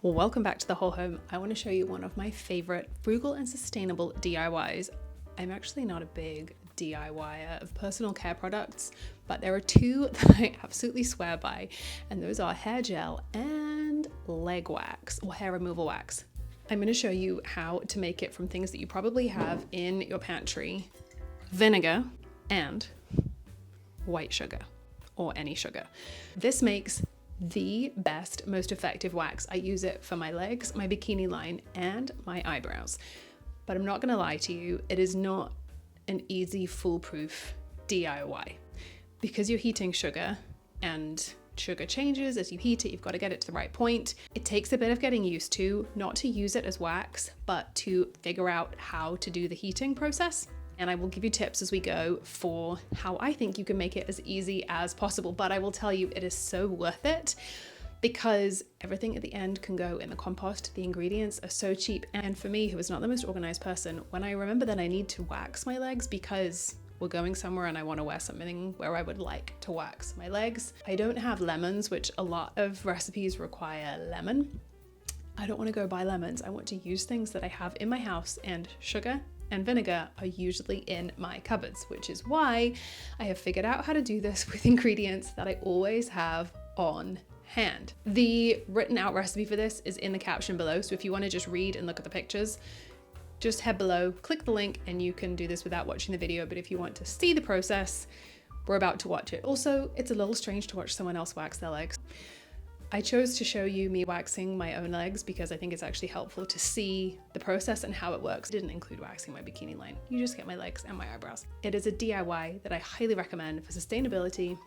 Well, welcome back to The Whole Home. I want to show you one of my favorite frugal and sustainable DIYs. I'm actually not a big DIYer of personal care products, but there are two that I absolutely swear by, and those are hair gel and leg wax or hair removal wax. I'm going to show you how to make it from things that you probably have in your pantry: vinegar and white sugar, or any sugar. This makes the best, most effective wax. I use it for my legs, my bikini line, and my eyebrows. But I'm not gonna lie to you, it is not an easy, foolproof DIY. Because you're heating sugar, and sugar changes as you heat it, you've got to get it to the right point. It takes a bit of getting used to, not to use it as wax, but to figure out how to do the heating process. And I will give you tips as we go for how I think you can make it as easy as possible. But I will tell you, it is so worth it because everything at the end can go in the compost. The ingredients are so cheap. And for me, who is not the most organized person, when I remember that I need to wax my legs because we're going somewhere and I want to wear something where I would like to wax my legs, I don't have lemons, which a lot of recipes require lemon. I don't want to go buy lemons. I want to use things that I have in my house, and sugar and vinegar are usually in my cupboards, which is why I have figured out how to do this with ingredients that I always have on hand. The written out recipe for this is in the caption below, so if you want to just read and look at the pictures, just head below, click the link, and you can do this without watching the video. But if you want to see the process, we're about to watch it. Also, it's a little strange to watch someone else wax their legs. I chose to show you me waxing my own legs because I think it's actually helpful to see the process and how it works. I didn't include waxing my bikini line. You just get my legs and my eyebrows. It is a DIY that I highly recommend for sustainability,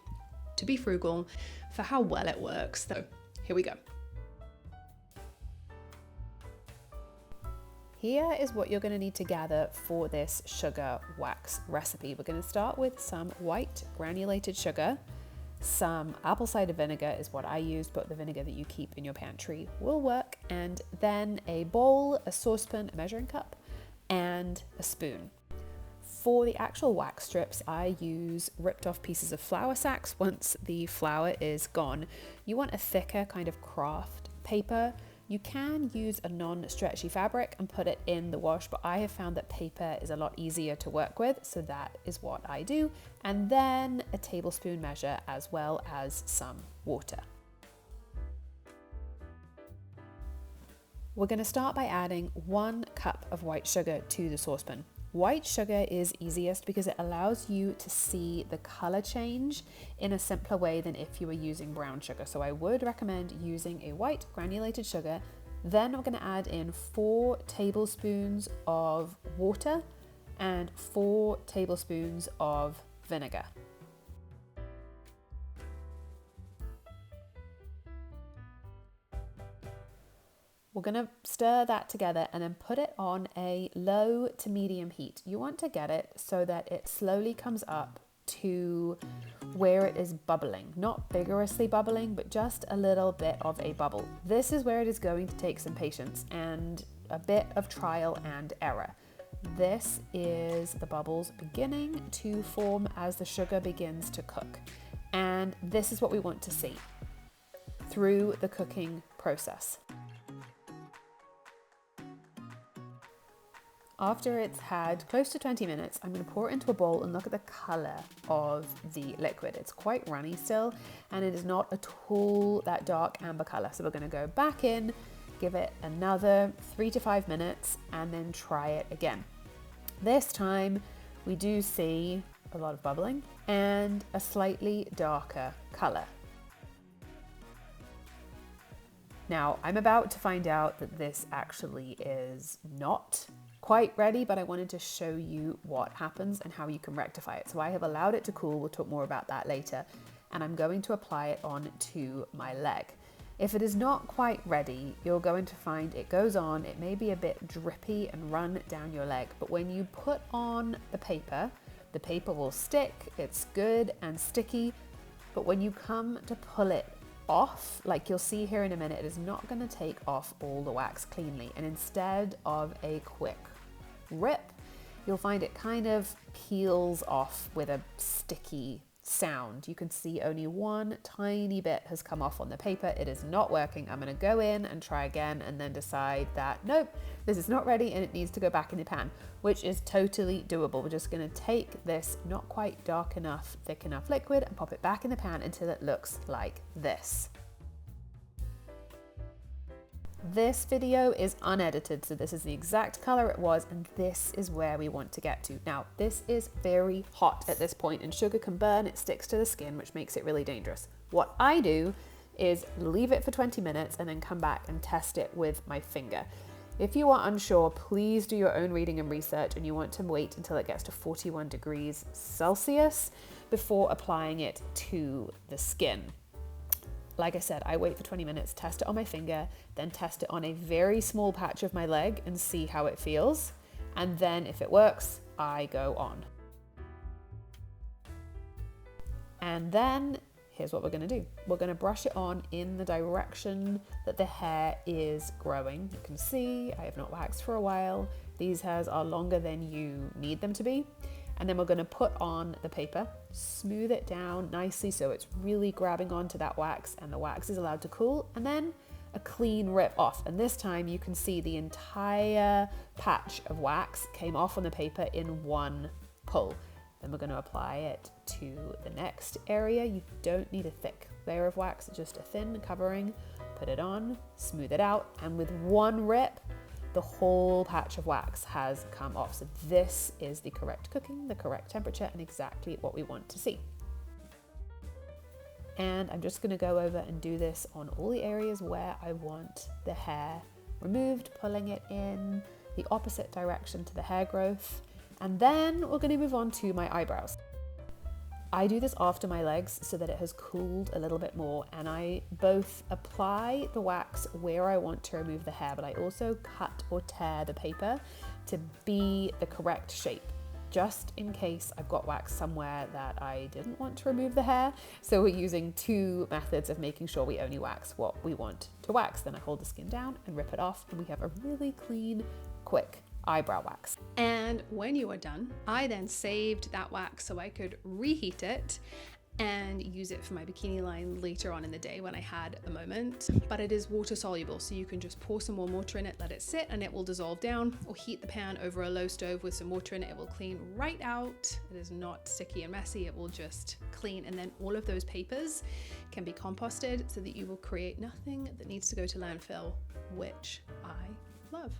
to be frugal, for how well it works. So here we go. Here is what you're going to need to gather for this sugar wax recipe. We're going to start with some white granulated sugar. Some apple cider vinegar is what I use, but the vinegar that you keep in your pantry will work. And then a bowl, a saucepan, a measuring cup, and a spoon. For the actual wax strips, I use ripped off pieces of flour sacks once the flour is gone. You want a thicker kind of craft paper. You can use a non-stretchy fabric and put it in the wash, but I have found that paper is a lot easier to work with, so that is what I do. And then a tablespoon measure as well as some water. We're going to start by adding 1 cup of white sugar to the saucepan. White sugar is easiest because it allows you to see the color change in a simpler way than if you were using brown sugar. So I would recommend using a white granulated sugar. Then we're going to add in 4 tablespoons of water and 4 tablespoons of vinegar. We're going to stir that together and then put it on a low to medium heat. You want to get it so that it slowly comes up to where it is bubbling, not vigorously bubbling, but just a little bit of a bubble. This is where it is going to take some patience and a bit of trial and error. This is the bubbles beginning to form as the sugar begins to cook. And this is what we want to see through the cooking process. After it's had close to 20 minutes, I'm going to pour it into a bowl and look at the color of the liquid. It's quite runny still, and it is not at all that dark amber color. So we're going to go back in, give it another 3 to 5 minutes, and then try it again. This time we do see a lot of bubbling and a slightly darker color. Now, I'm about to find out that this actually is not quite ready, but I wanted to show you what happens and how you can rectify it. So I have allowed it to cool. We'll talk more about that later. And I'm going to apply it onto my leg. If it is not quite ready, you're going to find it goes on. It may be a bit drippy and run down your leg, but when you put on the paper will stick. It's good and sticky. But when you come to pull it off, like you'll see here in a minute, it is not going to take off all the wax cleanly. And instead of a quick rip, you'll find it kind of peels off with a sticky sound. You can see only one tiny bit has come off on the paper. It is not working. I'm going to go in and try again and then decide that nope, this is not ready and it needs to go back in the pan, which is totally doable. We're just going to take this not quite dark enough, thick enough liquid and pop it back in the pan until it looks like this. This video is unedited, so this is the exact color it was, and this is where we want to get to. Now, this is very hot at this point, and sugar can burn, it sticks to the skin, which makes it really dangerous. What I do is leave it for 20 minutes and then come back and test it with my finger. If you are unsure, please do your own reading and research, and you want to wait until it gets to 41 degrees Celsius before applying it to the skin. Like I said, I wait for 20 minutes, test it on my finger, then test it on a very small patch of my leg and see how it feels. And then if it works, I go on. And then here's what we're gonna do. We're gonna brush it on in the direction that the hair is growing. You can see I have not waxed for a while. These hairs are longer than you need them to be. And then we're going to put on the paper, smooth it down nicely so it's really grabbing onto that wax, and the wax is allowed to cool, and then a clean rip off. And this time you can see the entire patch of wax came off on the paper in one pull. Then we're going to apply it to the next area. You don't need a thick layer of wax, just a thin covering. Put it on, smooth it out, and with one rip, the whole patch of wax has come off. So this is the correct cooking, the correct temperature, and exactly what we want to see. And I'm just gonna go over and do this on all the areas where I want the hair removed, pulling it in the opposite direction to the hair growth. And then we're gonna move on to my eyebrows. I do this after my legs so that it has cooled a little bit more, and I both apply the wax where I want to remove the hair, but I also cut or tear the paper to be the correct shape, just in case I've got wax somewhere that I didn't want to remove the hair. So we're using two methods of making sure we only wax what we want to wax. Then I hold the skin down and rip it off, and we have a really clean, quick eyebrow wax. And when you are done, I then saved that wax so I could reheat it and use it for my bikini line later on in the day when I had a moment. But it is water soluble, so you can just pour some warm water in it, let it sit, and it will dissolve down, or heat the pan over a low stove with some water in it. It will clean right out. It is not sticky and messy. It will just clean, and then all of those papers can be composted so that you will create nothing that needs to go to landfill, which I love.